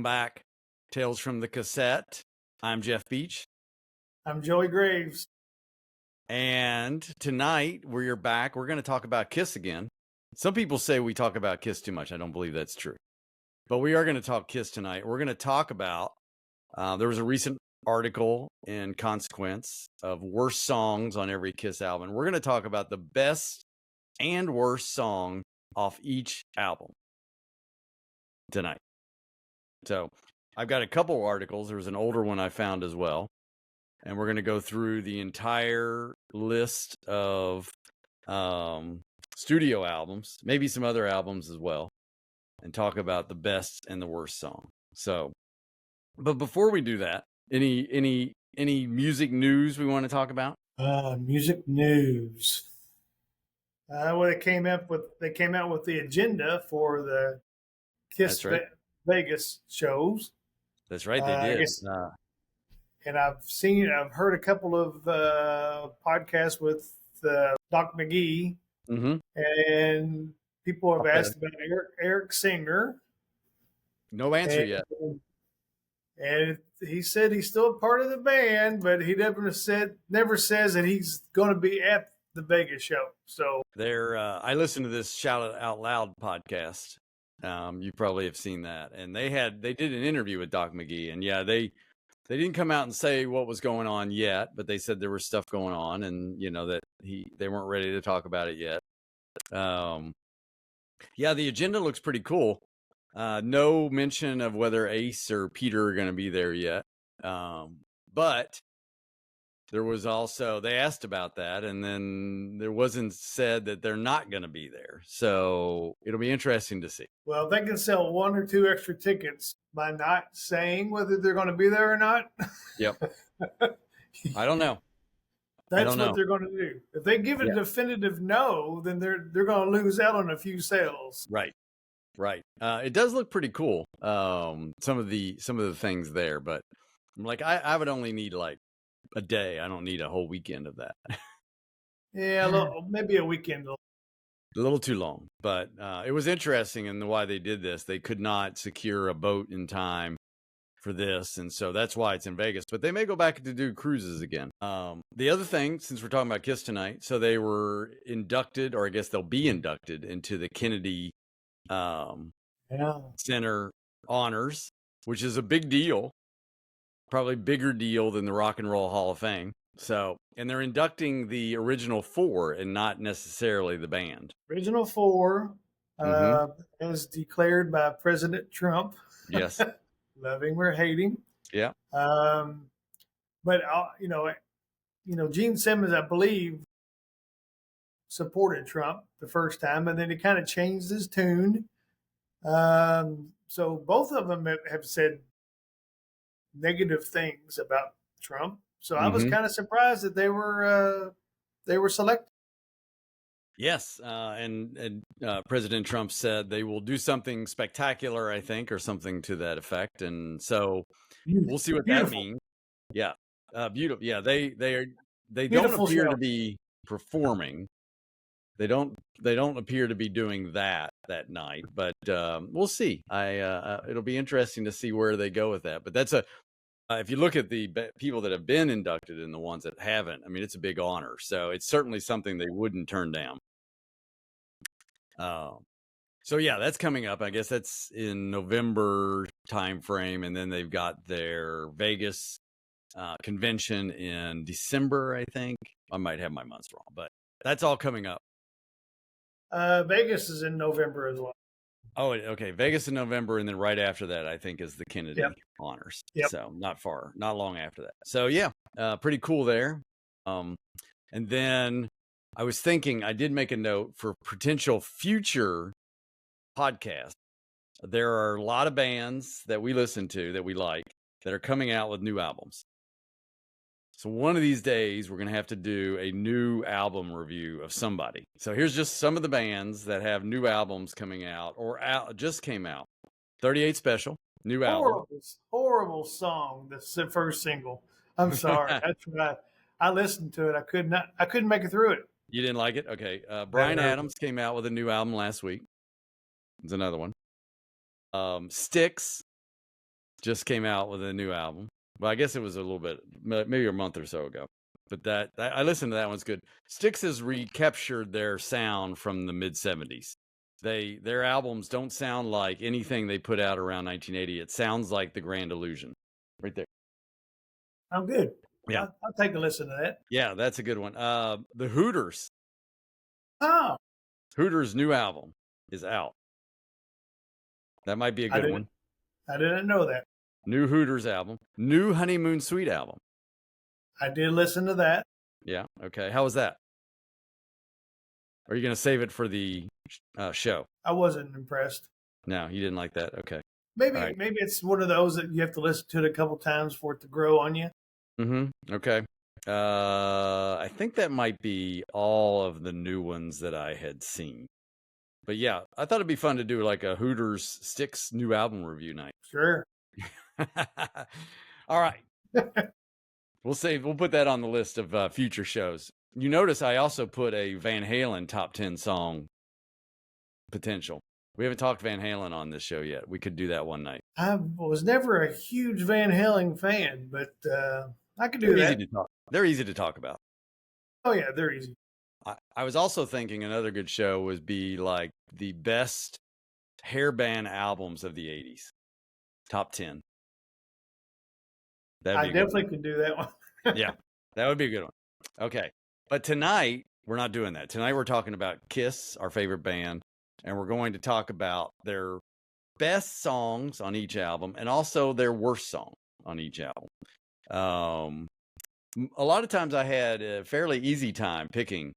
back. Tales from the Cassette. I'm Jeff Beach. I'm Joey Graves. And tonight, we're back. We're going to talk about Kiss again. Some people say we talk about Kiss too much. I don't believe that's true. But we are going to talk Kiss tonight. We're going to talk about, there was a recent article in Consequence of worst songs on every Kiss album. We're going to talk about the best and worst song off each album tonight. So I've got a couple articles. There's an older one I found as well. And we're going to go through the entire list of studio albums, maybe some other albums as well, and talk about the best and the worst song. So, but before we do that, any music news we want to talk about? Music news. Well, they came out with the agenda for the Kiss Vegas shows. That's right, they did. And I've heard a couple of podcasts with Doc McGee, and people have asked about Eric Singer. No answer yet. And he said he's still a part of the band, but he never says that he's going to be at the Vegas show. So I listened to this Shout It Out Loud podcast. You probably have seen that, and they did an interview with Doc McGee, and yeah, they didn't come out and say what was going on yet, but they said there was stuff going on, and that they weren't ready to talk about it yet. Yeah, the agenda looks pretty cool. No mention of whether Ace or Peter are going to be there yet. But there was also, they asked about that, and then there wasn't said that they're not going to be there. So it'll be interesting to see. Well, they can sell one or two extra tickets by not saying whether they're going to be there or not. Yep. I don't know. That's what they're going to do. If they give a definitive no, then they're going to lose out on a few sales. Right. It does look pretty cool. Some of the things there, but I'm like, I would only need like a day. I don't need a whole weekend of that. Yeah, maybe a weekend. A little too long, but it was interesting in why they did this. They could not secure a boat in time for this, and so that's why it's in Vegas. But they may go back to do cruises again. The other thing, since we're talking about Kiss tonight, so they were inducted, or I guess they'll be inducted into the Kennedy Center honors, which is a big deal, probably bigger deal than the Rock and Roll Hall of Fame. So, and they're inducting the original four and not necessarily the band. Original four, as declared by President Trump. Yes. Love him or hate him. Yeah. But Gene Simmons, I believe, supported Trump the first time, and then he kind of changed his tune. So both of them have said negative things about Trump. So I was kind of surprised that they were selected. Yes, and President Trump said they will do something spectacular, I think, or something to that effect. And so we'll see what that means. Yeah, beautiful. Yeah, they don't appear to be performing. They don't appear to be doing that night, but we'll see. It'll be interesting to see where they go with that. But that's if you look at the people that have been inducted and the ones that haven't, I mean, it's a big honor. So it's certainly something they wouldn't turn down. So yeah, that's coming up. I guess that's in November timeframe, and then they've got their Vegas convention in December, I think. I might have my months wrong, but that's all coming up. Vegas is in November as well. Oh, okay. Vegas in November, and then right after that, I think, is the Kennedy honors. Yep. So not long after that. So yeah, pretty cool there. And then I was thinking, I did make a note for potential future podcasts. There are a lot of bands that we listen to that we like that are coming out with new albums. So one of these days, we're going to have to do a new album review of somebody. So here's just some of the bands that have new albums coming out or just came out. 38 Special, new album. Horrible song. That's the first single. I'm sorry. That's right. I listened to it. I couldn't make it through it. You didn't like it? Okay. Bryan Adams came out with a new album last week. There's another one. Styx just came out with a new album. Well, I guess it was a little bit, maybe a month or so ago. But that I listened to that one's good. Styx has recaptured their sound from the mid '70s. Their albums don't sound like anything they put out around 1980. It sounds like The Grand Illusion, right there. I'm good. Yeah, I'll take a listen to that. Yeah, that's a good one. The Hooters. Oh, Hooters' new album is out. That might be a good one. I didn't know that. New Hooters album. New Honeymoon Suite album. I did listen to that. Yeah. Okay. How was that? Are you going to save it for the show? I wasn't impressed. No, you didn't like that. Okay. Maybe it's one of those that you have to listen to it a couple times for it to grow on you. Mm-hmm. Okay. I think that might be all of the new ones that I had seen. But yeah, I thought it'd be fun to do like a Hooters Styx new album review night. Sure. All right. We'll put that on the list of future shows. You notice I also put a Van Halen top 10 song potential. We haven't talked Van Halen on this show yet. We could do that one night. I was never a huge Van Halen fan, but I could do that. They're easy to talk about. Oh, yeah, they're easy. I was also thinking another good show would be like the best hair band albums of the 80s. Top 10. I definitely could do that one. Yeah, that would be a good one. Okay. But tonight, we're not doing that. Tonight, we're talking about Kiss, our favorite band, and we're going to talk about their best songs on each album and also their worst song on each album. A lot of times I had a fairly easy time picking,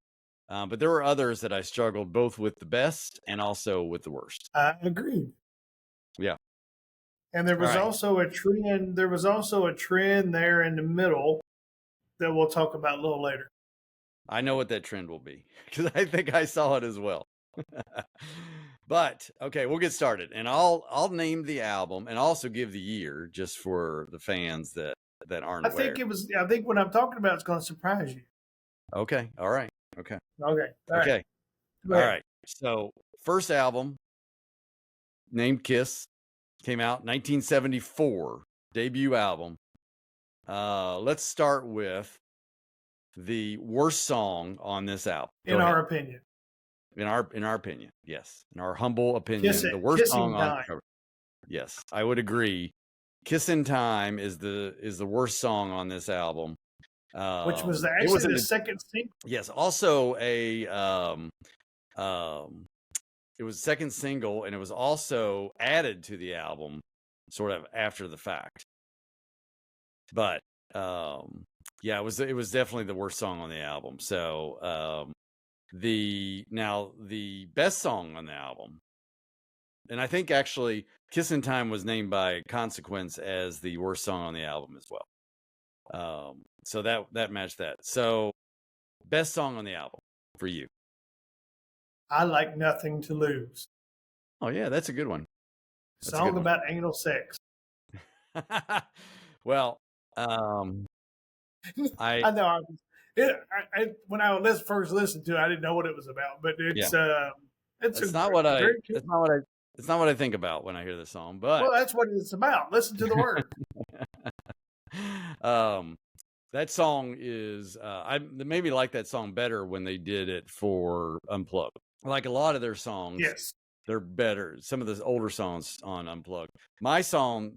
but there were others that I struggled both with the best and also with the worst. I agree. Yeah. And there was also a trend. There was also a trend there in the middle that we'll talk about a little later. I know what that trend will be because I think I saw it as well. But okay, we'll get started, and I'll name the album and also give the year just for the fans that aren't aware. I think what I'm talking about is going to surprise you. Okay. All right. Okay. Okay. Okay. All right. So first album named Kiss came out 1974, debut album. Let's start with the worst song on this album. In our opinion. In our opinion, yes. In our humble opinion, the worst song on the cover. Yes, I would agree. "Kissin' Time" is the worst song on this album. Which was actually the second single. Yes, also it was second single, and it was also added to the album sort of after the fact. But yeah, it was definitely the worst song on the album. So the best song on the album, and I think actually "Kissin' Time" was named by consequence as the worst song on the album as well. So that matched that. So best song on the album for you. I like "Nothing to Lose." Oh yeah, that's a good one. Song about anal sex. Well, I know. When I first listened to it, I didn't know what it was about, but it's not what I think about when I hear this song. But well, that's what it's about. Listen to the word. That song is I maybe like that song better when they did it for Unplugged. Like a lot of their songs, yes, they're better. Some of the older songs on Unplugged. My song,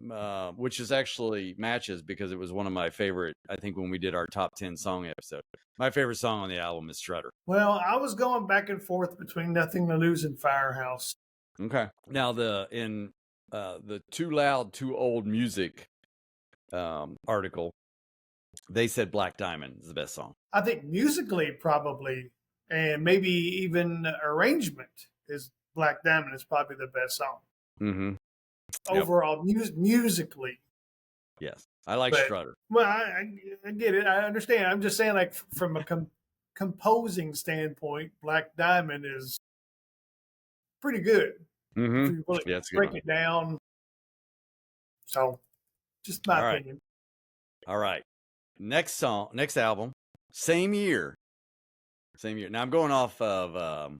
which is actually matches because it was one of my favorite, I think when we did our top 10 song episode, my favorite song on the album is Strutter. Well, I was going back and forth between "Nothing to Lose" and "Firehouse." Okay. Now the Too Loud, Too Old Music article, they said Black Diamond is the best song. I think musically probably, and maybe even arrangement is Black Diamond is probably the best song. Mm-hmm. Overall, musically. Yes. I like Strutter. Well, I get it. I understand. I'm just saying, like, from a composing standpoint, Black Diamond is pretty good. Mm-hmm. If you really break it down. So, just my opinion. All right. Next album, same year. Now I'm going off of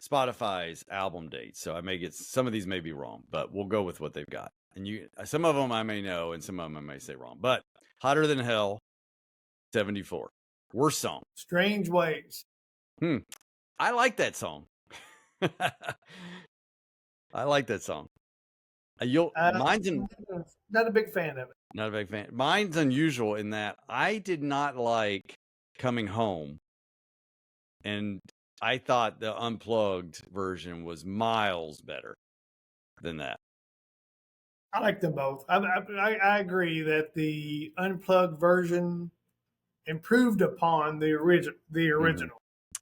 Spotify's album date, so I may get some of these may be wrong, but we'll go with what they've got. and some of them I may know, and some of them I may say wrong. But Hotter Than Hell, 74. Worst song. Strange Ways. I like that song. I like that song. Mine's not a big fan of it. Not a big fan. Mine's unusual in that I did not like Coming Home, and I thought the unplugged version was miles better than that. I like them both. I agree that the unplugged version improved upon the original. Mm-hmm.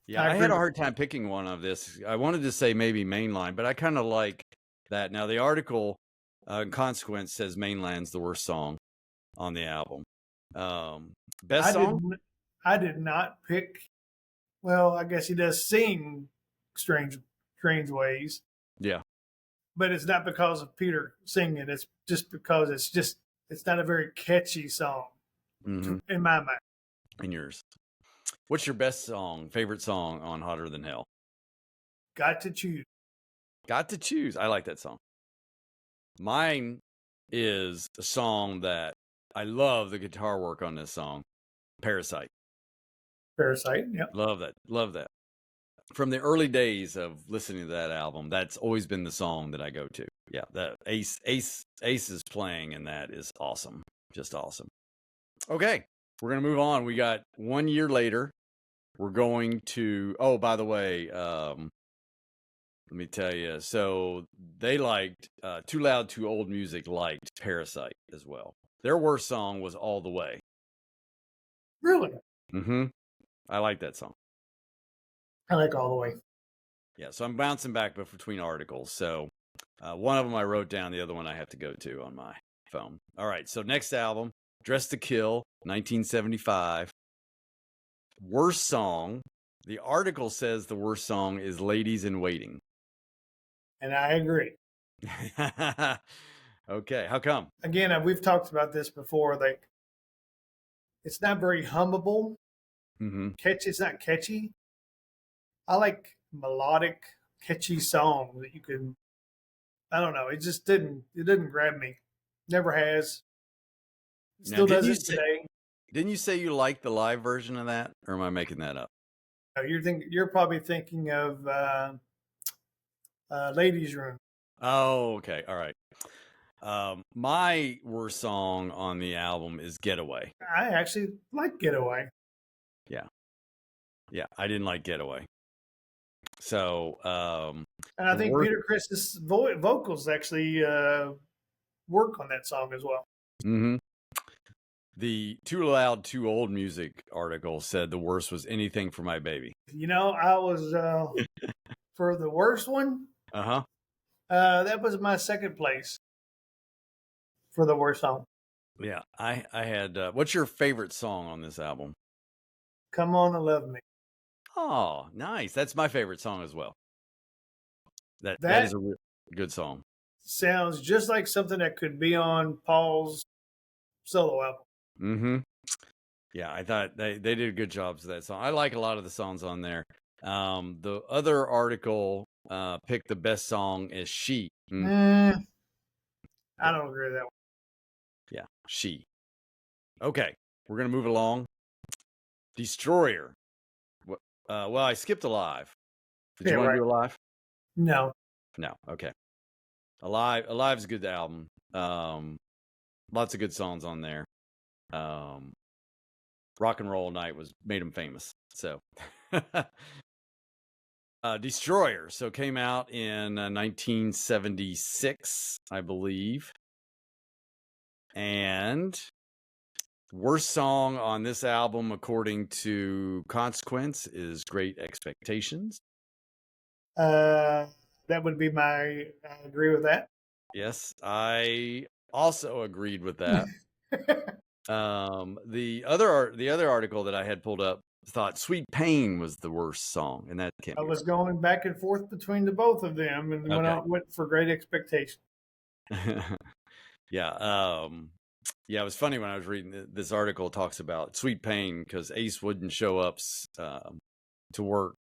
Yeah, I had a hard time picking one of this. I wanted to say maybe Mainline, but I kind of like that. Now the article, Consequence, says Mainline's the worst song on the album. Best song? I did not pick. Well, I guess he does sing Strange Ways. Yeah. But it's not because of Peter singing. It's just because it's not a very catchy song in my mind. In yours. What's your best song, favorite song on Hotter Than Hell? Got to Choose. Got to Choose. I like that song. Mine is a song that I love the guitar work on this song. Parasite. Parasite, yeah. Love that. Love that. From the early days of listening to that album, that's always been the song that I go to. Yeah, that Ace is playing, and that is awesome. Just awesome. Okay, we're going to move on. We got 1 year later. We're going to, oh, by the way, let me tell you. So they liked Too Loud, Too Old Music liked Parasite as well. Their worst song was All the Way. Really? Mm-hmm. I like that song. I like All the Way. Yeah, so I'm bouncing back between articles. So one of them I wrote down, the other one I have to go to on my phone. All right, so next album, Dressed to Kill, 1975. Worst song. The article says the worst song is Ladies in Waiting. And I agree. Okay, how come? Again, we've talked about this before. Like, it's not very hummable. Catchy. It's not catchy. I like melodic, catchy songs that you can. I don't know. It just didn't grab me. Never has. Still doesn't today. Didn't you say you liked the live version of that, or am I making that up? You're probably thinking of Ladies' Room. Oh, okay. All right. My worst song on the album is Getaway. I actually like Getaway. Yeah, I didn't like Getaway. So, and I think Peter Criss's vocals actually work on that song as well. Mm-hmm. The Too Loud, Too Old Music article said the worst was Anything for My Baby. You know, I was for the worst one. That was my second place for the worst song. Yeah, I had. What's your favorite song on this album? Come On and Love Me. Oh, nice. That's my favorite song as well. That is a good song. Sounds just like something that could be on Paul's solo album. Mm-hmm. Yeah, I thought they did a good job with that song. I like a lot of the songs on there. The other article picked the best song as She. I don't agree with that one. Yeah, She. Okay, we're going to move along. Destroyer. Well, I skipped Alive. Did you want to do Alive? No. No. Okay. Alive's a good album. Lots of good songs on there. Rock and Roll Night made him famous. So, Destroyer. So came out in 1976, I believe. And worst song on this album, according to Consequence, is Great Expectations. That would be I agree with that. Yes, I also agreed with that. The other article that I had pulled up thought Sweet Pain was the worst song, and that can't. I was going back and forth between the both of them, and went for Great Expectations. Yeah. Yeah, it was funny when I was reading this article. Talks about Sweet Pain because Ace wouldn't show up to work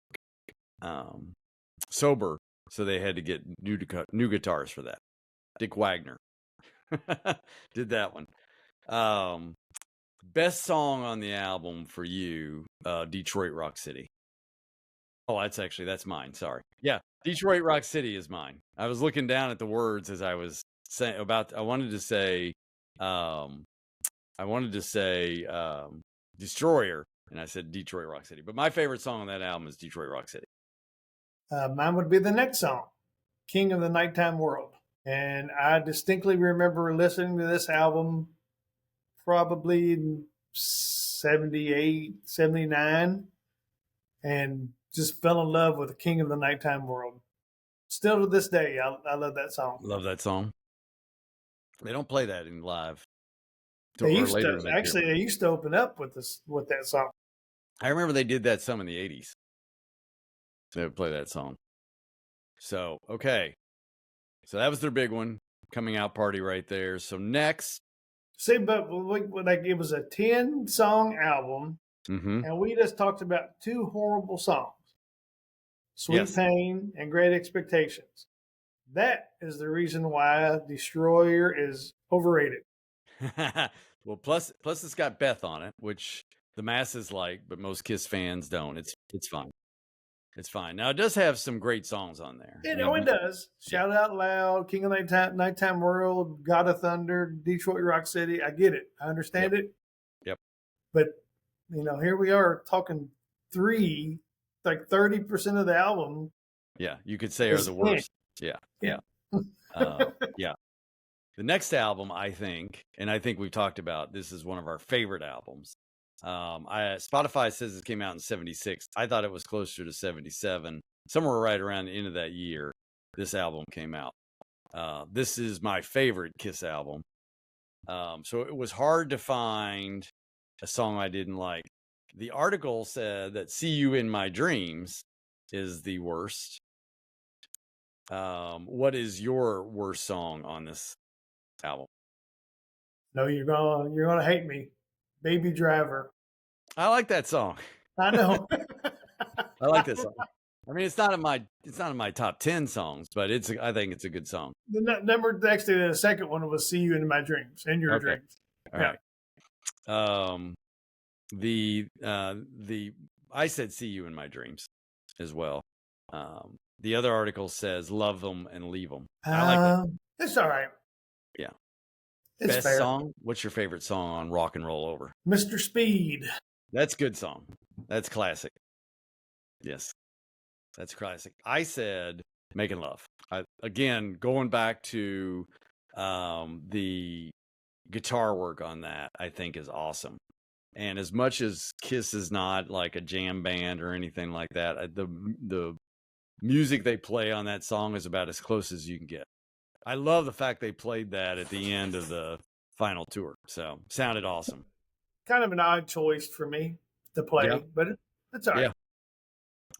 sober, so they had to get new guitars for that. Dick Wagner. Did that one. Best song on the album for you, Detroit Rock City. Oh, that's mine. Sorry. Yeah, Detroit Rock City is mine. I was looking down at the words as I was saying I wanted to say Destroyer, and I said Detroit Rock City. But my favorite song on that album is Detroit Rock City. Mine would be the next song, King of the Nighttime World. And I distinctly remember listening to this album probably in 78, 79, and just fell in love with the King of the Nighttime World. Still to this day, I love that song. Love that song. They don't play that in live. They used to open up with that song. I remember they did that some in the 80s. They would play that song. So, okay. So that was their big one, coming out party right there. So next. See, but like it was a 10-song album, and we just talked about 2 horrible songs, Sweet Pain and Great Expectations. That is the reason why Destroyer is overrated. Well, plus it's got Beth on it, which the masses like, but most Kiss fans don't. It's fine. It's fine. Now, it does have some great songs on there. It does. Shout Out Loud, King of Nighttime World, God of Thunder, Detroit Rock City. I get it. I understand it. Yep. But, here we are talking 3, like 30% of the album. Yeah, you could say are the worst. Yeah. Yeah. Yeah. The next album, I think we've talked about, this is one of our favorite albums. Spotify says it came out in 76. I thought it was closer to 77. Somewhere right around the end of that year, this album came out. This is my favorite Kiss album. So it was hard to find a song I didn't like. The article said that See You in My Dreams is the worst. What is your worst song on this album? No, you're gonna hate me. Baby Driver. I like that song. I know. I like this song. I mean, it's not in my top 10 songs, but I think it's a good song. The number next to the second one was "See You in My Dreams," in your dreams. All right. I said "See You in My Dreams" as well. The other article says "Love Them and Leave Them." I like it. It's all right. Yeah. It's Best fair. song? What's your favorite song on Rock and Roll Over? Mr. Speed. That's a good song. That's classic. Yes. That's classic. I said Making Love. Again, going back to the guitar work on that, I think is awesome. And as much as Kiss is not like a jam band or anything like that, the music they play on that song is about as close as you can get. I love the fact they played that at the end of the final tour. So sounded awesome. Kind of an odd choice for me to play, but it's all right.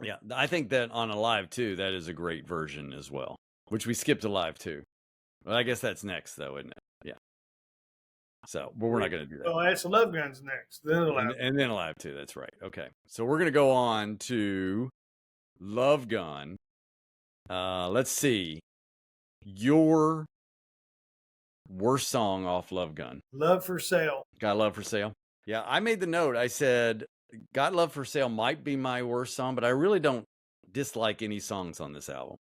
Yeah. I think that on a live too, that is a great version as well, which we skipped a live too. Well, I guess that's next though, isn't it? Yeah. So, but we're not going to do that. Well, that's Love Gun's next. Then Alive. And then Alive too. That's right. Okay. So we're going to go on to Love Gun. Let's see. Your worst song off Love Gun. Love for Sale. Got Love for Sale. Yeah, I made the note. I said, Got Love for Sale might be my worst song, but I really don't dislike any songs on this album.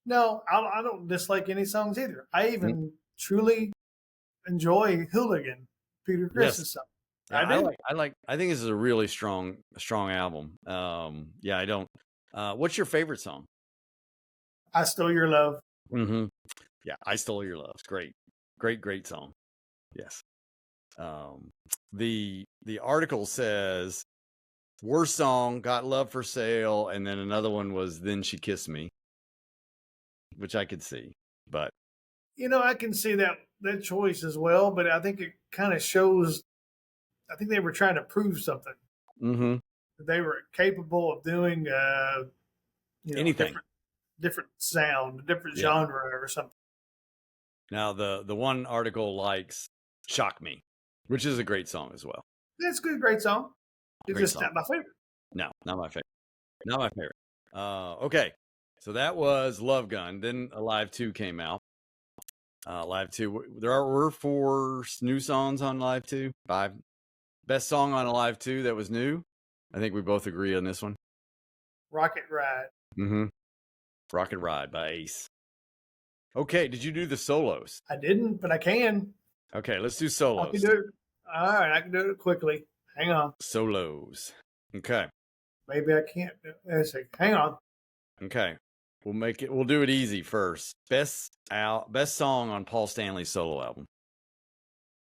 No, I don't dislike any songs either. I even truly enjoy Hooligan, Peter Criss's song. Yeah, I think this is a really strong album. Yeah, I don't. What's your favorite song? I Stole Your Love. Mm-hmm. Yeah, I Stole Your Love. It's great. Great song. Yes. The article says worst song, Got Love for Sale, and then another one was Then She Kissed Me, which I could see. But I can see that choice as well, but I think it kind of shows. I think they were trying to prove something. Mm-hmm. That they were capable of doing anything. Different sound, different genre or something. Now the one article likes Shock Me, which is a great song as well. It's a great song. It's just not my favorite. No, not my favorite. Not my favorite. Okay. So that was Love Gun. Then Alive 2 came out. Live 2. Were 4 new songs on Live 2. 5. Best song on a Live 2 that was new. I think we both agree on this one. Rocket Ride. Mm-hmm. Rocket Ride by Ace. Okay, did you do the solos? I didn't, but I can. Okay, let's do solos. I can do it. All right, I can do it quickly. Hang on. Solos. Okay. Maybe I can't. Hang on. Okay. We'll do it easy first. Best song on Paul Stanley's solo album.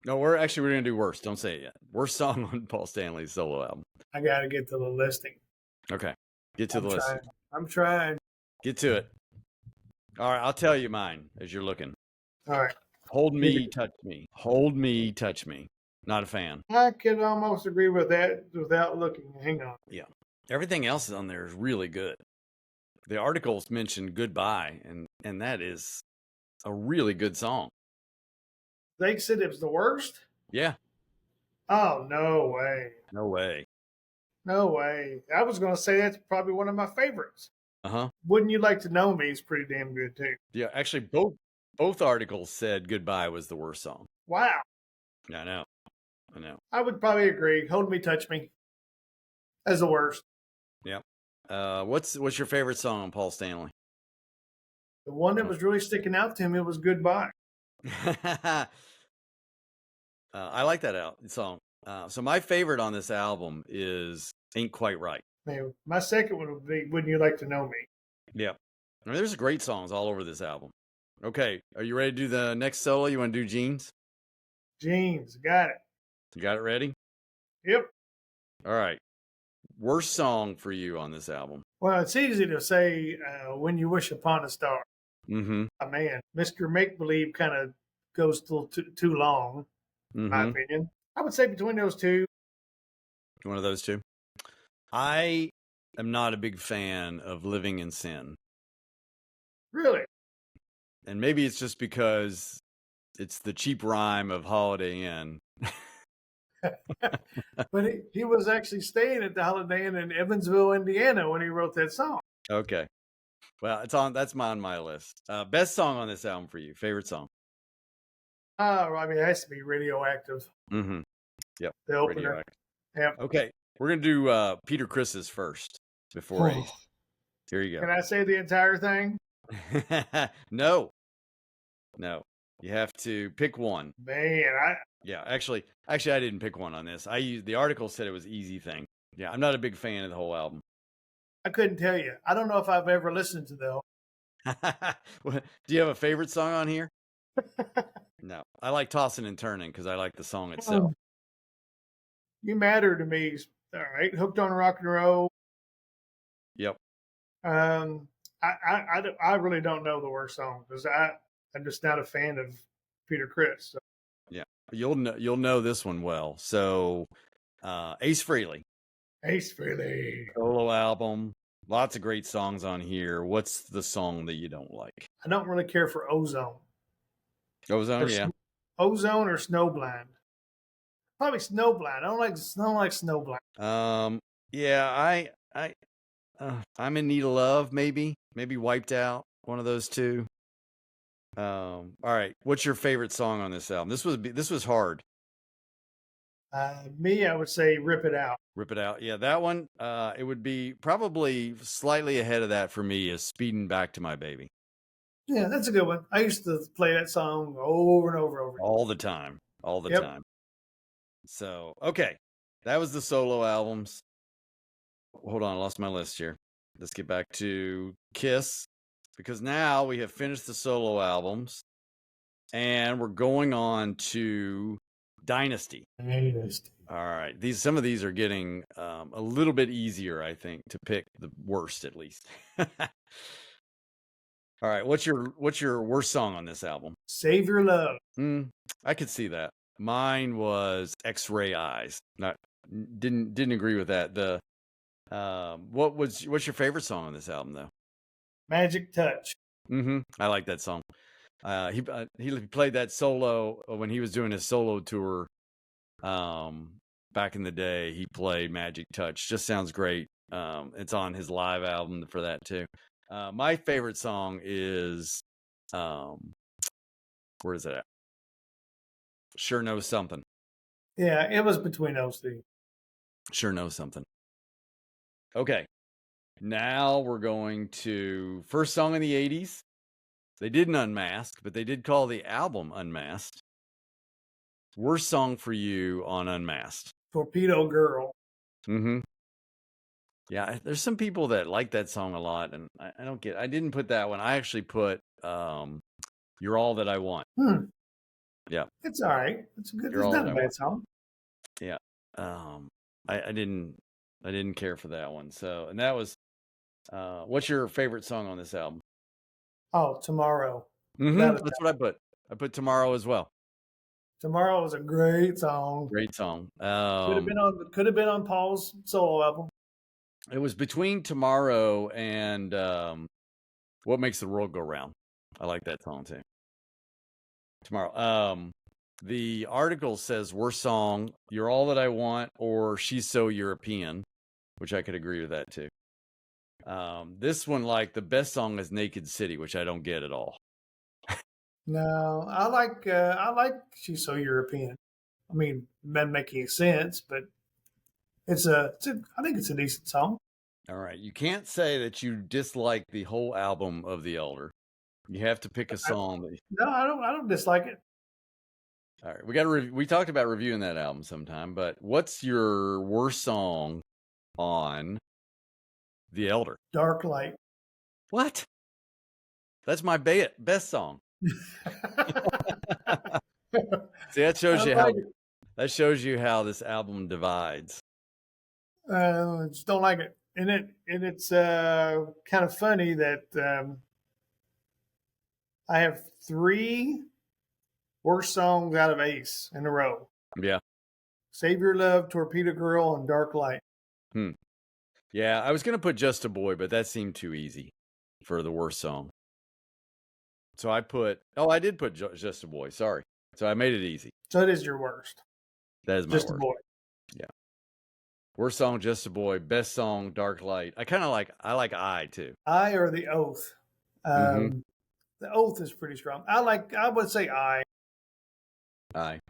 No, we're gonna do worst. Don't say it yet. Worst song on Paul Stanley's solo album. I gotta get to the listing. Okay. Get to the list. I'm trying. Get to it. All right, I'll tell you mine as you're looking. All right. Hold Me, Touch Me. Hold Me, Touch Me. Not a fan. I can almost agree with that without looking. Hang on. Yeah. Everything else on there is really good. The articles mentioned Goodbye, and that is a really good song. They said it was the worst? Yeah. Oh, no way. No way. No way. I was going to say that's probably one of my favorites. Uh-huh. Wouldn't You Like to Know Me is pretty damn good, too. Yeah, actually, both articles said Goodbye was the worst song. Wow. I know. I would probably agree. Hold Me, Touch Me as the worst. Yep. What's your favorite song on Paul Stanley? The one that was really sticking out to me was Goodbye. I like that song. So my favorite on this album is Ain't Quite Right. Man, my second one would be Wouldn't You Like to Know Me? Yeah. I mean, there's great songs all over this album. Okay. Are you ready to do the next solo? You want to do Jeans? Jeans. Got it. You got it ready? Yep. All right. Worst song for you on this album? Well, it's easy to say When You Wish Upon a Star. Mm-hmm. Oh, man, Mr. Make Believe kind of goes too long, in my opinion. I would say between those two. One of those two. I am not a big fan of Living in Sin. Really? And maybe it's just because it's the cheap rhyme of Holiday Inn. But he was actually staying at the Holiday Inn in Evansville, Indiana when he wrote that song. Okay. Well, that's on my list. Best song on this album for you. Favorite song? I mean, it has to be Radioactive. Mm-hmm. Yep. The opener. Yep. Okay. We're going to do Peter Criss's first before Ace. Here you go. Can I say the entire thing? No. You have to pick one. Man, Yeah, actually, I didn't pick one on this. The article said it was easy thing. Yeah, I'm not a big fan of the whole album. I couldn't tell you. I don't know if I've ever listened to the Do you have a favorite song on here? No. I like Tossing and Turning because I like the song itself. You Matter to Me. All right. Hooked on Rock and Roll. Yep. I really don't know the worst song because I'm just not a fan of Peter Criss. So. Yeah. You'll know this one well. So Ace Frehley. Solo album. Lots of great songs on here. What's the song that you don't like? I don't really care for Ozone. Ozone, yeah. Ozone or Snowblind. Probably Snowblind. I don't like Snowblind. Yeah, I'm in Need of Love, maybe Wiped Out, one of those two. All right. What's your favorite song on this album? This was hard. Me, I would say Rip It Out. Rip It Out. Yeah, that one, it would be probably slightly ahead of that for me is Speeding Back to My Baby. Yeah, that's a good one. I used to play that song over and over. All the time. Time. So, okay. That was the solo albums. Hold on, I lost my list here. Let's get back to Kiss, because now we have finished the solo albums, and we're going on to Dynasty. All right. Some of these are getting a little bit easier, I think, to pick the worst at least. All right. What's your worst song on this album? Save Your Love. I could see that. Mine was X-Ray Eyes. Didn't agree with that. What's your favorite song on this album though? Magic Touch. I like that song. He played that solo when he was doing his solo tour. Back in the day, he played Magic Touch. Just sounds great. It's on his live album for that too. My favorite song is Where is it at? Sure Knows Something. Yeah, it was between those two. Sure Knows Something. Okay. Now we're going to first song in the 80s. They didn't unmask, but they did call the album Unmasked. Worst song for you on Unmasked? Torpedo Girl. Mm-hmm. Yeah, there's some people that like that song a lot, and I don't get. I didn't put that one. I actually put "You're All That I Want." Yeah, it's all right. It's good. You're It's All not That a I bad Want. song. Yeah, I didn't care for that one. So, and that was. What's your favorite song on this album? Oh, Tomorrow. Mm-hmm. That's what I put. I put Tomorrow as well. Tomorrow was a great song. Great song. Could have been on Paul's solo album. It was between Tomorrow and What Makes the World Go Round. I like that song too. Tomorrow. The article says worst song, You're All That I Want, or She's So European, which I could agree with that too. This one, like the best song is Naked City, which I don't get at all. No, I like She's So European. I mean, it doesn't make any sense, but I think it's a decent song. All right. You can't say that you dislike the whole album of The Elder. You have to pick a song. No, I don't dislike it. All right. We talked about reviewing that album sometime, but what's your worst song on The Elder? Dark Light. What? That's my best song. See, that shows you how this album divides. I just don't like it, and it's kind of funny that I have 3 worst songs out of Ace in a row. Yeah. Save Your Love, Torpedo Girl, and Dark Light. Yeah, I was going to put Just a Boy, but that seemed too easy for the worst song. So I did put Just a Boy. Sorry. So I made it easy. So it is your worst. That is my Just worst. a Boy. Yeah. Worst song, Just a Boy. Best song, Dark Light. I like I too. I or The Oath. The Oath is pretty strong. I would say I.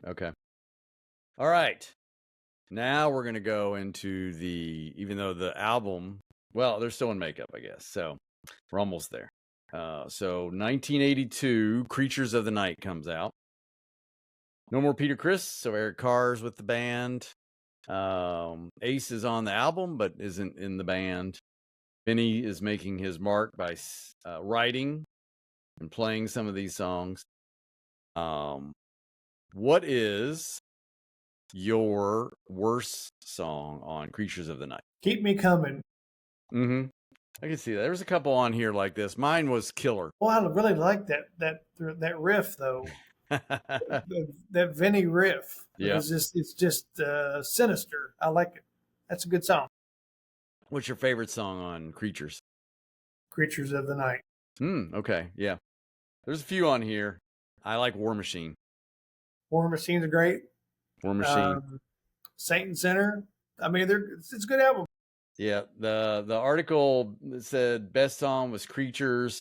Okay. All right. Now we're going to go into even though the album, well, they're still in makeup, I guess. So we're almost there. So 1982, Creatures of the Night comes out. No more Peter Criss, so Eric Carr's with the band. Ace is on the album, but isn't in the band. Benny is making his mark by writing and playing some of these songs. What is your worst song on Creatures of the Night? Keep Me Coming. Mm-hmm. I can see that. There's a couple on here like this. Mine was Killer. Well, I really like that riff though. that Vinny riff. Yeah. It's just sinister. I like it. That's a good song. What's your favorite song on Creatures? Creatures of the Night. Okay. Yeah. There's a few on here. I like War Machine. War Machine's great. War Machine. Saint and Sinner. I mean, it's a good album. Yeah. The article said best song was Creatures.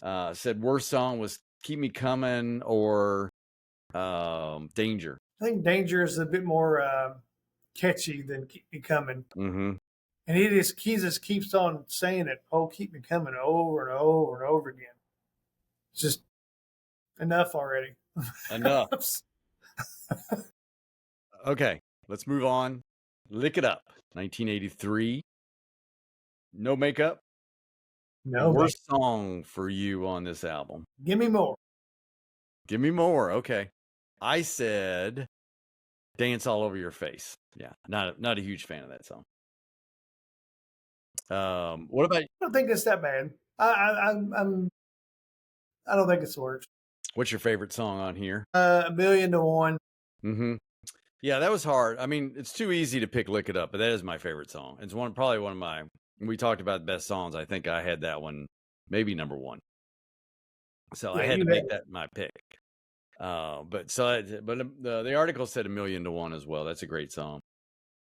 Said worst song was Keep Me Coming or Danger. I think Danger is a bit more catchy than Keep Me Coming. Mm-hmm. And he just keeps on saying it. Oh, keep me coming over and over and over again. It's just enough already. Enough. Okay, let's move on. Lick It Up, 1983. No makeup. No. Worst song for you on this album? Give Me More. Give Me More. Okay. I said Dance All Over Your Face. Yeah, not a huge fan of that song. What about? I don't think it's that bad. I don't think it's the worst. What's your favorite song on here? 1,000,000 to 1. Mm-hmm. Yeah, that was hard. I mean, it's too easy to pick Lick It Up, but that is my favorite song. It's probably one of my. We talked about best songs. I think I had that one, maybe number 1. So I had to make that my pick. But the article said 1,000,000 to 1 as well. That's a great song.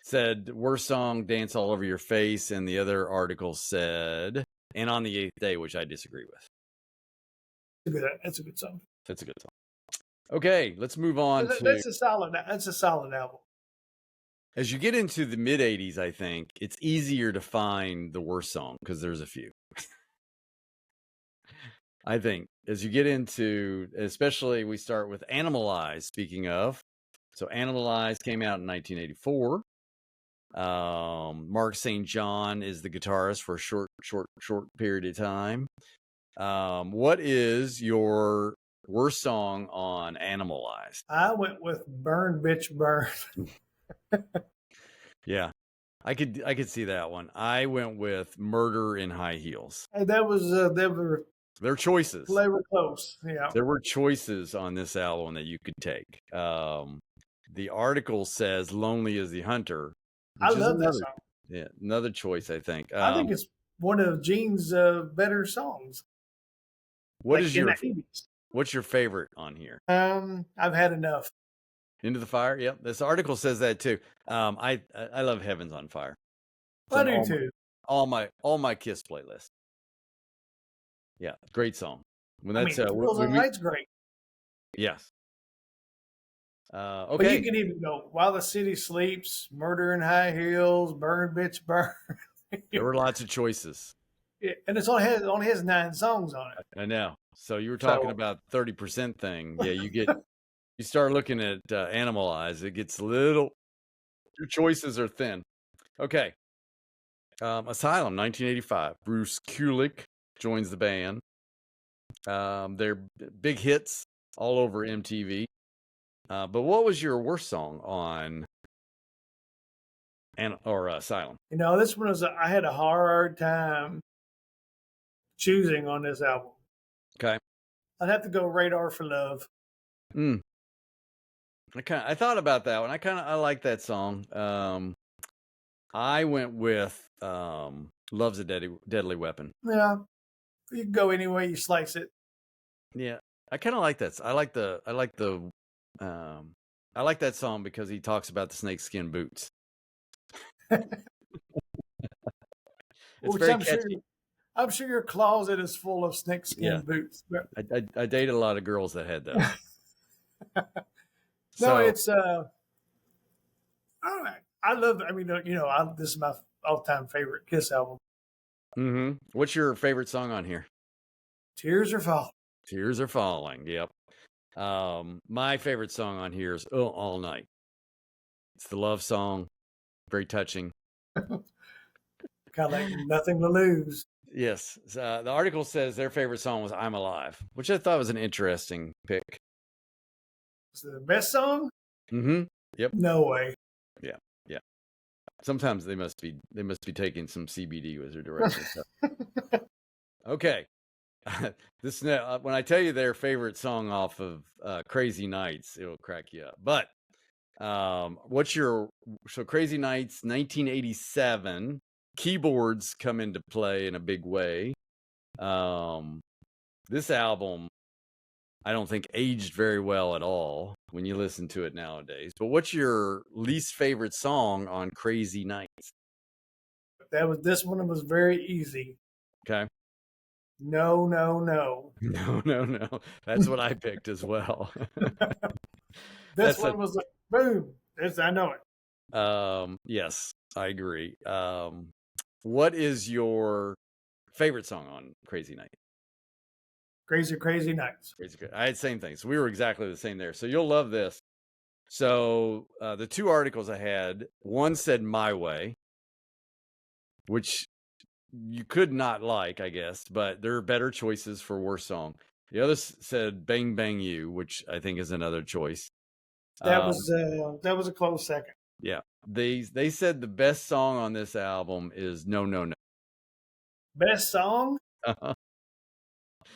Said worst song, Dance All Over Your Face, and the other article said And on the Eighth Day, which I disagree with. That's a good song. That's a good song. Okay, let's move on to. That's a solid. That's a solid album. As you get into the mid '80s, I think it's easier to find the worst song because there's a few. I think as you get into, especially we start with Animalize. Speaking of, so Animalize came out in 1984. Mark St. John is the guitarist for a short period of time. What is your worst song on Animalize? I went with Burn Bitch Burn. Yeah, I could see that one. I went with Murder in High Heels. And that was their choices. They were close. Yeah, there were choices on this album that you could take. The article says "Lonely as the Hunter." I love that song. Yeah, another choice, I think. I think it's one of Gene's better songs. What's your favorite on here? I've had enough. Into the Fire. Yep, this article says that too. I love Heaven's on Fire. I do too. All my Kiss playlist. Yeah, great song. Night's great. Yes. Okay. But you can even go While the City Sleeps, Murder in High Heels, Burn Bitch Burn. There were lots of choices. Yeah, and it only has 9 songs on it. I know. So you were talking about 30% thing. Yeah, you start looking at Animalize, it gets a little. Your choices are thin. Okay. Asylum, 1985. Bruce Kulick joins the band. They're big hits all over MTV. But what was your worst song on Asylum? This one I had a hard time choosing on this album. Okay. I'd have to go Radar for Love. I thought about that one. I like that song. I went with Love's a Deadly Weapon. Yeah. You can go any way you slice it. Yeah. I kind of like that. I like that song because he talks about the snakeskin boots. I'm sure your closet is full of snakeskin boots. I dated a lot of girls that had those. It's all right. I love. This is my all-time favorite Kiss album. Mm-hmm. What's your favorite song on here? Tears Are Falling. Tears Are Falling. Yep. My favorite song on here is All Night. It's the love song. Very touching. Kind of like Nothing to Lose. Yes. The article says their favorite song was I'm Alive, which I thought was an interesting pick. Is it the best song? Mm-hmm. Yep. No way. Yeah. Yeah. Sometimes they must be taking some CBD as their direction. So. Okay. This when I tell you their favorite song off of Crazy Nights, it'll crack you up. But Crazy Nights 1987, keyboards come into play in a big way. This album I don't think aged very well at all when you listen to it nowadays. But what's your least favorite song on Crazy Nights? This one was very easy. Okay. No. No. That's what I picked as well. This one was like, boom. I know it. Yes, I agree. What is your favorite song on Crazy Night? Crazy Nights. I had the same thing. So we were exactly the same there. So you'll love this. So the 2 articles I had, one said My Way, which you could not like, I guess, but there are better choices for worst song. The other said Bang Bang You, which I think is another choice. That was a close second. Yeah. They said the best song on this album is No. Best song?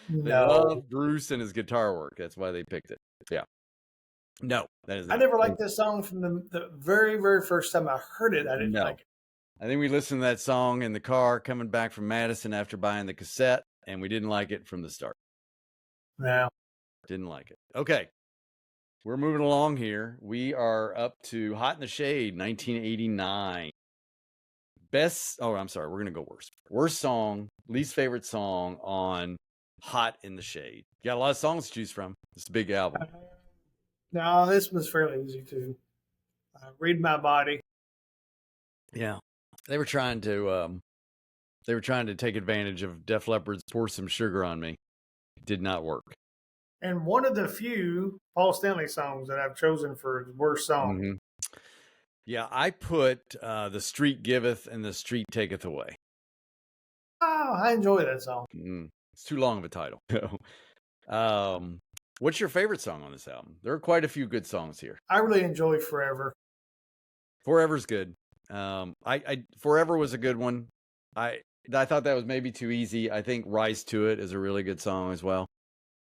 They love Bruce and his guitar work. That's why they picked it. Yeah. No, that is. I never liked this song from the very, very first time I heard it. I didn't like it. I think we listened to that song in the car coming back from Madison after buying the cassette, and we didn't like it from the start. No. Didn't like it. Okay. We're moving along here. We are up to Hot in the Shade, 1989. I'm sorry. We're going to go worst. Worst song, least favorite song on Hot in the Shade. You got a lot of songs to choose from. It's a big album. No, this was fairly easy too. Read My Body. Yeah, they were trying to take advantage of Def Leppard's "Pour Some Sugar on Me." It did not work. And one of the few Paul Stanley songs that I've chosen for his worst song. Mm-hmm. Yeah, I put "The Street Giveth" and "The Street Taketh Away." Oh, I enjoy that song. It's too long of a title. What's your favorite song on this album? There are quite a few good songs here. I really enjoy Forever. Forever's good. I Forever was a good one. I thought that was maybe too easy. I think "Rise to It" is a really good song as well.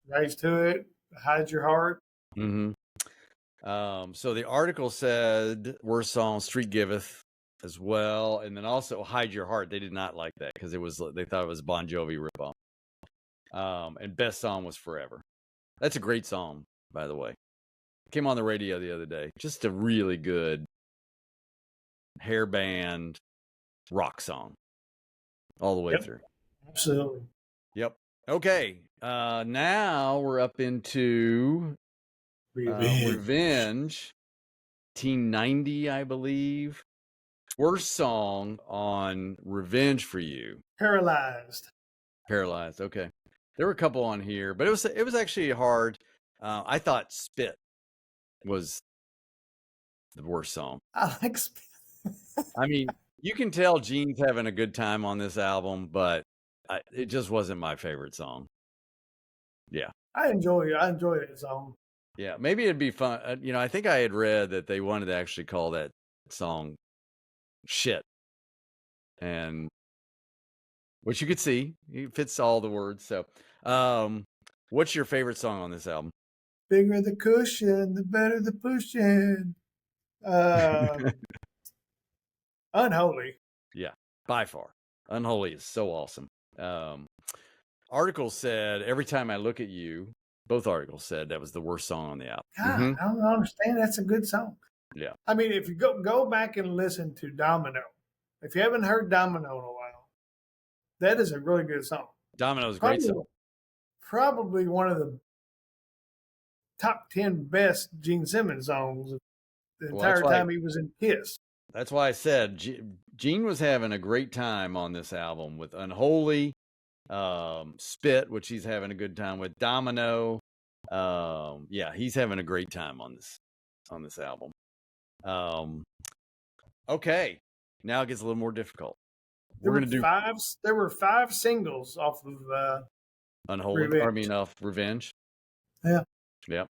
Rise to It, Hide Your Heart. Mm-hmm. So the article said worst song "Street Giveth" as well, and then also "Hide Your Heart." They did not like that because they thought it was Bon Jovi ripoff. And best song was "Forever." That's a great song, by the way. Came on the radio the other day. Just a really good hair band rock song all the way through. Absolutely. Yep. Okay. Now we're up into Revenge. 1990, I believe. Worst song on Revenge for you. Paralyzed. Okay. There were a couple on here, but it was actually hard. I thought Spit was the worst song. I like Spit. I mean, you can tell Gene's having a good time on this album, but it just wasn't my favorite song. Yeah. I enjoy that song. Yeah, maybe it'd be fun. I think I had read that they wanted to actually call that song "Shit," and which you could see, it fits all the words. So, what's your favorite song on this album? Bigger the cushion, the better the pushing. Unholy. Yeah, by far, "Unholy" is so awesome. Article said "Every Time I Look at You." Both articles said that was the worst song on the album. God, I don't understand. That's a good song. Yeah. I mean, if you go back and listen to Domino, if you haven't heard Domino in a while, that is a really good song. Domino's a great song. Probably one of the top 10 best Gene Simmons songs the entire time he was in Kiss. That's why I said Gene was having a great time on this album with "Unholy," Spit, which he's having a good time with, Domino. Yeah, he's having a great time on this album. Okay, now it gets a little more difficult. There were 5 singles off of "Unholy." Revenge. Off Revenge. Yeah. Yep.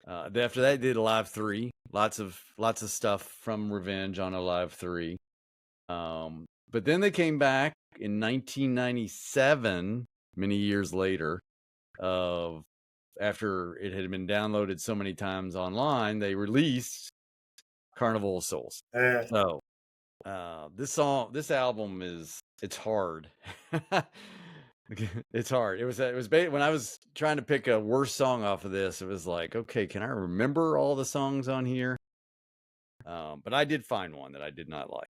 After that, they did Alive 3. Lots of stuff from Revenge on Alive 3. But then they came back in 1997, many years later, after it had been downloaded so many times online, they released "Carnival of Souls." So this album it's hard. It's hard. It was when I was trying to pick a worst song off of this, it was like, okay, can I remember all the songs on here? But I did find one that I did not like.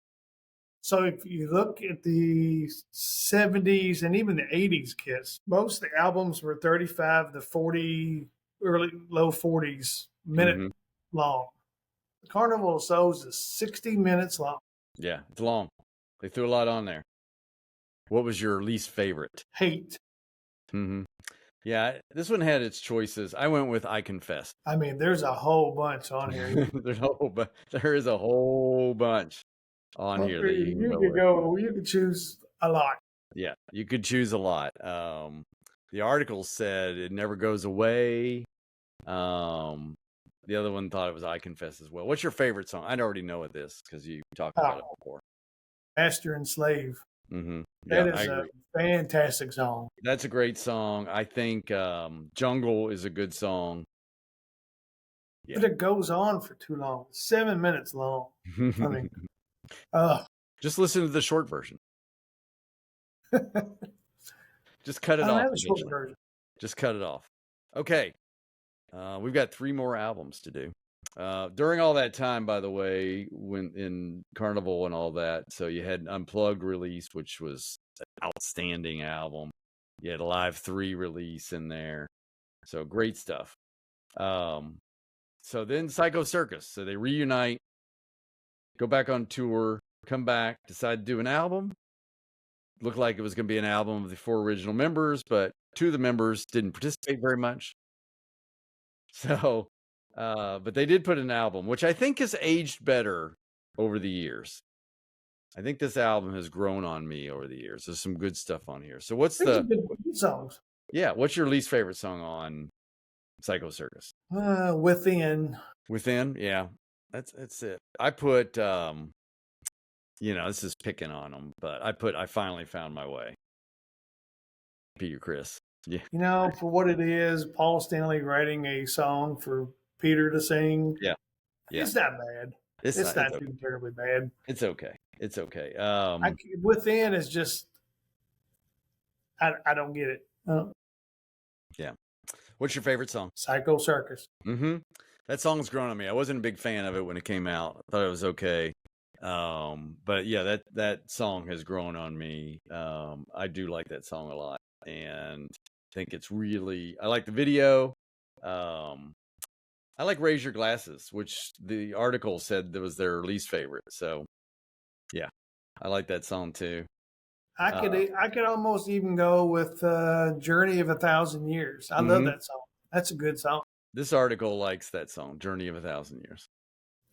So if you look at the 70s and even the 80s Kiss, most of the albums were 35 to 40, low 40s minute long. The Carnival of Souls is 60 minutes long. Yeah, it's long. They threw a lot on there. What was your least favorite? Hate. Yeah, this one had its choices. I went with "I Confess." I mean, there's a whole bunch on here. There is a whole bunch on here that you could choose a lot. Yeah, you could choose a lot. The article said "It Never Goes Away." The other one thought it was "I Confess" as well. What's your favorite song? I already know what this because you talked about it before. "Master and Slave." That is a fantastic song. That's a great song. I think "Jungle" is a good song. Yeah. But it goes on for too long. 7 minutes long. I mean, just listen to the short version. Just cut it off. I have a short version. Just cut it off. Okay. We've got 3 more albums to do. During all that time, by the way, when in Carnival and all that, so you had Unplugged release, which was an outstanding album. You had Alive 3 release in there. So great stuff. So then Psycho Circus. So they reunite, go back on tour, come back, decide to do an album. Looked like it was going to be an album of the 4 original members, but 2 of the members didn't participate very much. So, but they did put an album, which I think has aged better over the years. I think this album has grown on me over the years. There's some good stuff on here. So what's the good songs? Yeah, what's your least favorite song on Psycho Circus? Within. Within, yeah. That's it. I put this is picking on them, but I finally found my way. Peter Criss. Yeah. For what it is, Paul Stanley writing a song for Peter to sing. Yeah. It's not bad. It's not too terribly bad. It's okay. It's okay. Within is just, I don't get it. Yeah. What's your favorite song? Psycho Circus. Mm-hmm. That song's grown on me. I wasn't a big fan of it when it came out. I thought it was okay. But yeah, that song has grown on me. I do like that song a lot, and think it's really, I like the video. I like Raise Your Glasses, which the article said that was their least favorite. So yeah, I like that song too. I could almost even go with Journey of 1,000 Years. I love that song. That's a good song. This article likes that song, Journey of 1,000 Years.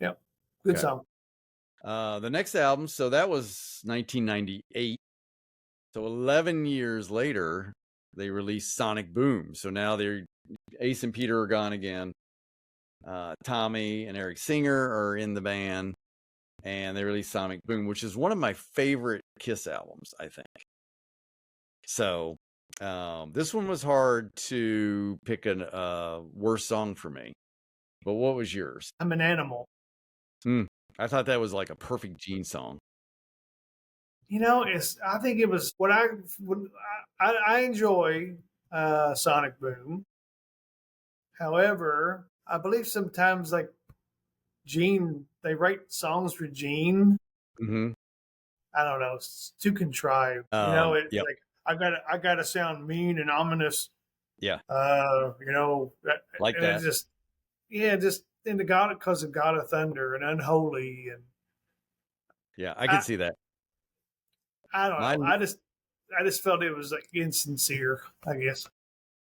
Yep. Good song. The next album, so that was 1998. So 11 years later, they released Sonic Boom. So now Ace and Peter are gone again. Tommy and Eric Singer are in the band, and they released Sonic Boom, which is one of my favorite Kiss albums, I think. So this one was hard to pick a worse song for me. But what was yours? I'm an Animal. I thought that was like a perfect Gene song. I think it was what I enjoy Sonic Boom. However, I believe sometimes like Gene, they write songs for Gene. Mm-hmm. I don't know. It's too contrived. Yep. Like I gotta sound mean and ominous. Yeah. Like that. Just in the God, because of God of Thunder and Unholy, and yeah, I can see that. I don't know. I just felt it was like insincere, I guess.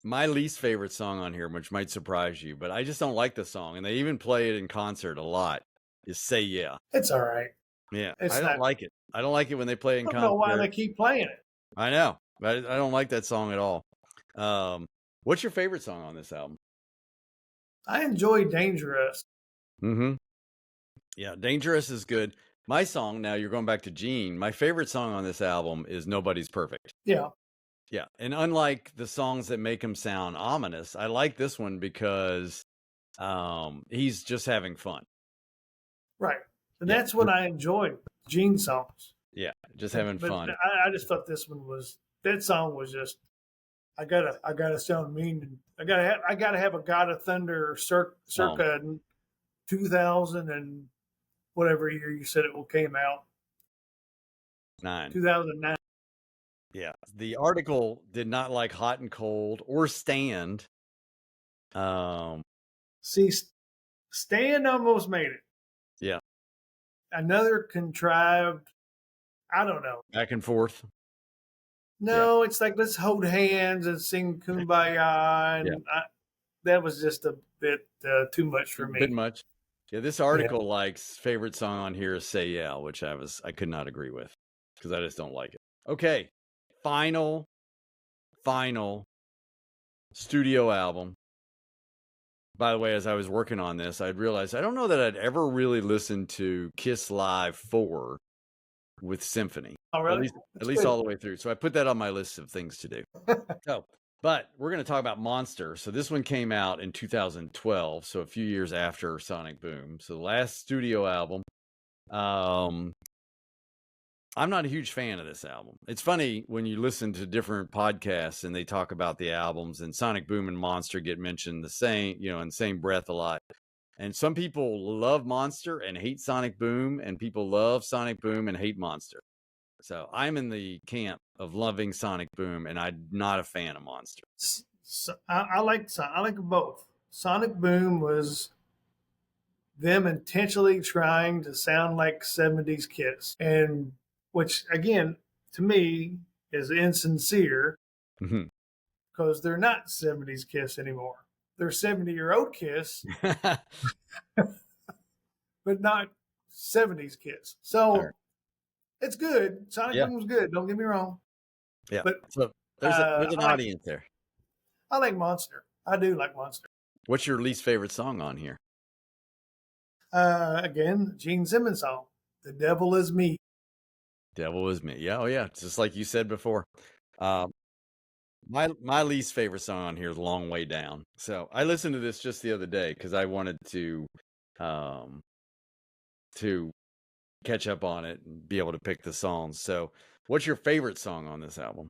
My least favorite song on here, which might surprise you, but I just don't like the song, and they even play it in concert a lot, is Say Yeah. It's all right. Yeah, I don't like it. I don't like it when they play it in concert. I don't know why they keep playing it. I know. I don't like that song at all. What's your favorite song on this album? I enjoy Dangerous. Mm-hmm. Yeah, Dangerous is good. My song, now you're going back to Gene, my favorite song on this album is Nobody's Perfect. Yeah. Yeah, and unlike the songs that make him sound ominous, I like this one because he's just having fun. Right. And that's what I enjoyed, Gene songs. Yeah, just having fun. I just thought that song was just, I gotta sound mean. I gotta have a God of Thunder circa 2000 and whatever year you said it came out. 2009. Yeah, the article did not like Hot and Cold or Stand. See, Stand almost made it. Yeah. Another contrived, I don't know. Back and forth. No, It's like, let's hold hands and sing Kumbaya. And that was just a bit too much for me. A bit much. Yeah, this article likes favorite song on here is Say Yeah, which I could not agree with because I just don't like it. Okay. Final studio album. By the way, as I was working on this, I'd realized I don't know that I'd ever really listened to Kiss Live 4 with Symphony. Oh, really? At least all the way through. So I put that on my list of things to do. But we're going to talk about Monster. So this one came out in 2012, so a few years after Sonic Boom. So the last studio album. I'm not a huge fan of this album. It's funny when you listen to different podcasts and they talk about the albums, and Sonic Boom and Monster get mentioned in the same breath a lot. And some people love Monster and hate Sonic Boom, and people love Sonic Boom and hate Monster. So I'm in the camp of loving Sonic Boom, and I'm not a fan of Monster. I like both. Sonic Boom was them intentionally trying to sound like 70s Kiss, and which again to me is insincere because they're not 70s Kiss anymore. They're 70-year-old Kiss, but not 70s Kiss. So it's good. Sonic Boom was good. Don't get me wrong. Yeah, but so there's an audience there. I like Monster. I do like Monster. What's your least favorite song on here? Again, Gene Simmons song, "The Devil Is Me." Devil Is Me. Yeah, oh yeah, just like you said before. My least favorite song on here is "Long Way Down." So I listened to this just the other day because I wanted to catch up on it and be able to pick the songs. So, what's your favorite song on this album?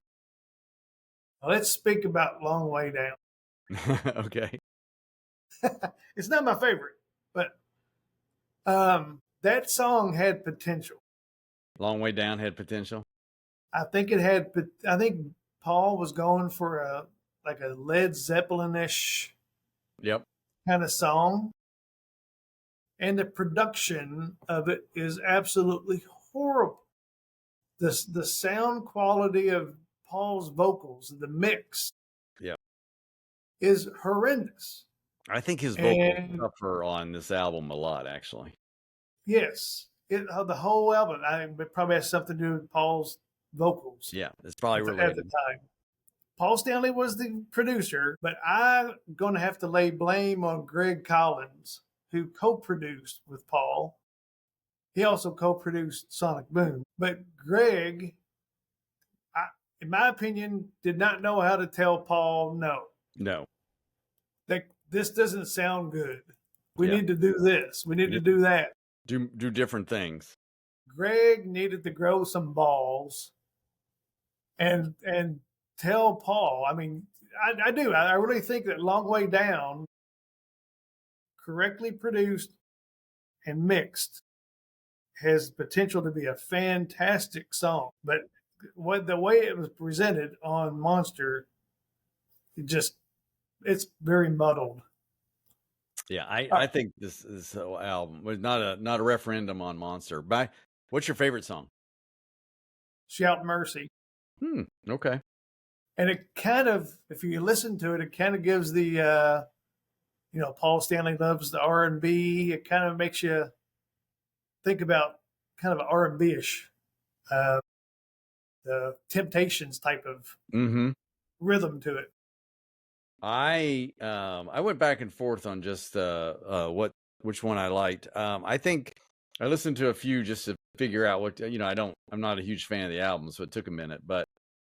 Let's speak about "Long Way Down." Okay. It's not my favorite, but that song had potential. Long Way Down had potential? I think it had. I think Paul was going for a Led Zeppelin-ish kind of song. And the production of it is absolutely horrible. The sound quality of Paul's vocals, the mix, is horrendous. I think his vocals suffer on this album a lot, actually. Yes, the whole album. It probably has something to do with Paul's vocals. Yeah, it's probably related. At the time. Paul Stanley was the producer, but I'm going to have to lay blame on Greg Collins, who co-produced with Paul. He also co-produced Sonic Boom. But Greg, in my opinion, did not know how to tell Paul no. No. That this doesn't sound good. We need to do this. We need to do that. Do different things. Greg needed to grow some balls and tell Paul. I mean, I do. I really think that Long Way Down, correctly produced and mixed, has potential to be a fantastic song. But the way it was presented on Monster, it's very muddled. Yeah, I think this album was not a referendum on Monster. What's your favorite song? Shout Mercy. Okay. And it kind of, if you listen to it, it kind of gives the, Paul Stanley loves the R&B. It kind of makes you think about kind of R&B-ish, the Temptations type of rhythm to it. I went back and forth on just which one I liked. I think I listened to a few just to figure out what I'm not a huge fan of the album, so it took a minute, but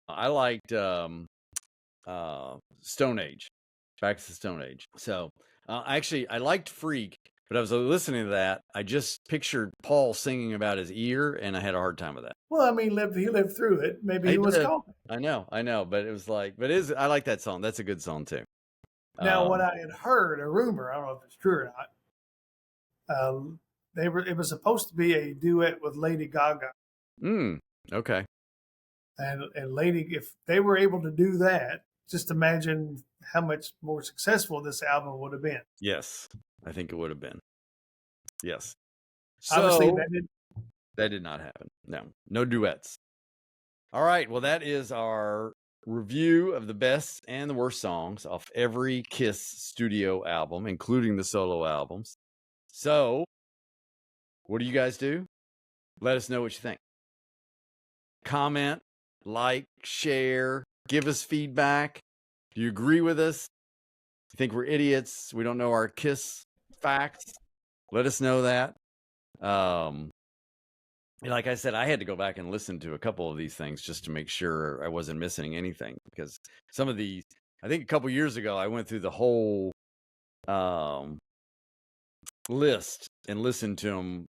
I liked Stone Age, Back to the Stone Age. So actually, I liked Freak, but I was listening to that. I just pictured Paul singing about his ear, and I had a hard time with that. Well, I mean, he lived through it. Maybe he was talking. I know, but it was like, I like that song. That's a good song too. Now, what I had heard, a rumor, I don't know if it's true or not. It was supposed to be a duet with Lady Gaga. Okay. And Lady, if they were able to do that, just imagine how much more successful this album would have been. Yes, I think it would have been. Yes. Obviously, that did not happen. No duets. All right. Well, that is our review of the best and the worst songs off every Kiss studio album, including the solo albums. So, what do you guys do? Let us know what you think. Comment, like, share, give us feedback. Do you agree with us? You think we're idiots? We don't know our Kiss facts? Let us know that. Like I said, I had to go back and listen to a couple of these things just to make sure I wasn't missing anything, because some of these, I think a couple years ago, I went through the whole list and listened to them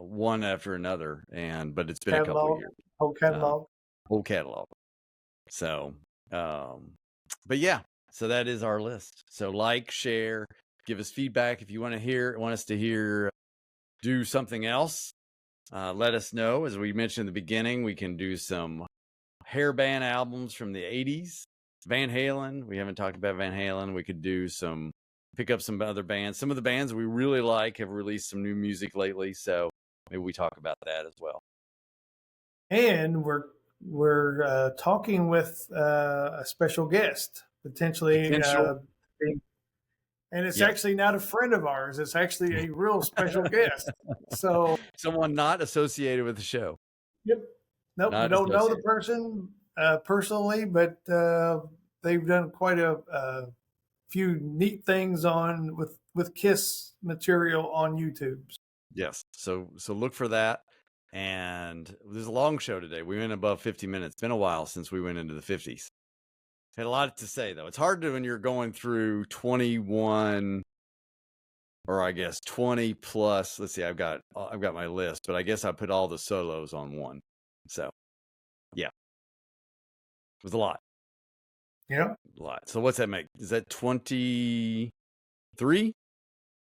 one after another, but it's been a couple of years. Whole catalog. So, but yeah, so that is our list. So like, share, give us feedback if you want us to hear, do something else. Let us know. As we mentioned in the beginning, we can do some hair band albums from the 80s. Van Halen. We haven't talked about Van Halen. We could do some pick up some other bands. Some of the bands we really like have released some new music lately, so maybe we talk about that as well. And we're talking with a special guest, potentially. And it's actually not a friend of ours. It's actually a real special guest. So someone not associated with the show. Yep. Nope. We don't know the person personally, but they've done quite a few neat things with Kiss material on YouTube. Yes. So look for that. And there's a long show today. We went above 50 minutes. It's been a while since we went into the 50s. Had a lot to say, though. It's hard to when you're going through 21, or I guess 20 plus. Let's see, I've got my list, but I guess I put all the solos on one. So, yeah, it was a lot. Yeah, a lot. So what's that make? Is that 23?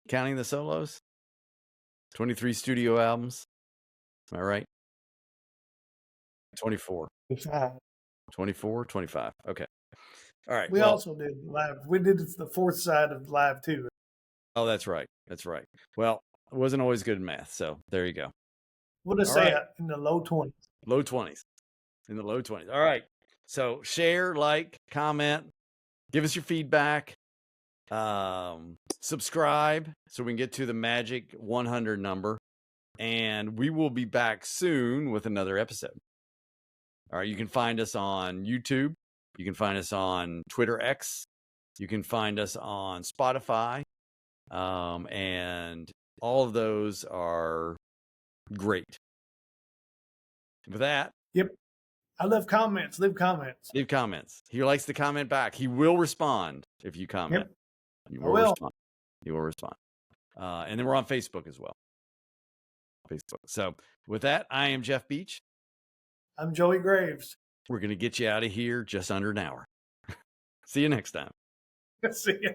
Counting the solos? 23 studio albums. Am I right? 24. 24, 25. Okay. All right. We also did live. We did the fourth side of live too. Oh, that's right. That's right. Well, I wasn't always good at math, so there you go. We'll just say in the low 20s. Low 20s. In the low 20s. All right. So share, like, comment, give us your feedback, subscribe so we can get to the magic 100 number, and we will be back soon with another episode. All right. You can find us on YouTube. You can find us on Twitter X. You can find us on Spotify. And all of those are great. With that. Yep. I love comments. Leave comments. Leave comments. He likes to comment back. He will respond if you comment. Yep. He will respond. He will respond. And then we're on Facebook as well. Facebook. So with that, I am Jeff Beach. I'm Joey Graves. We're going to get you out of here just under an hour. See you next time. See you.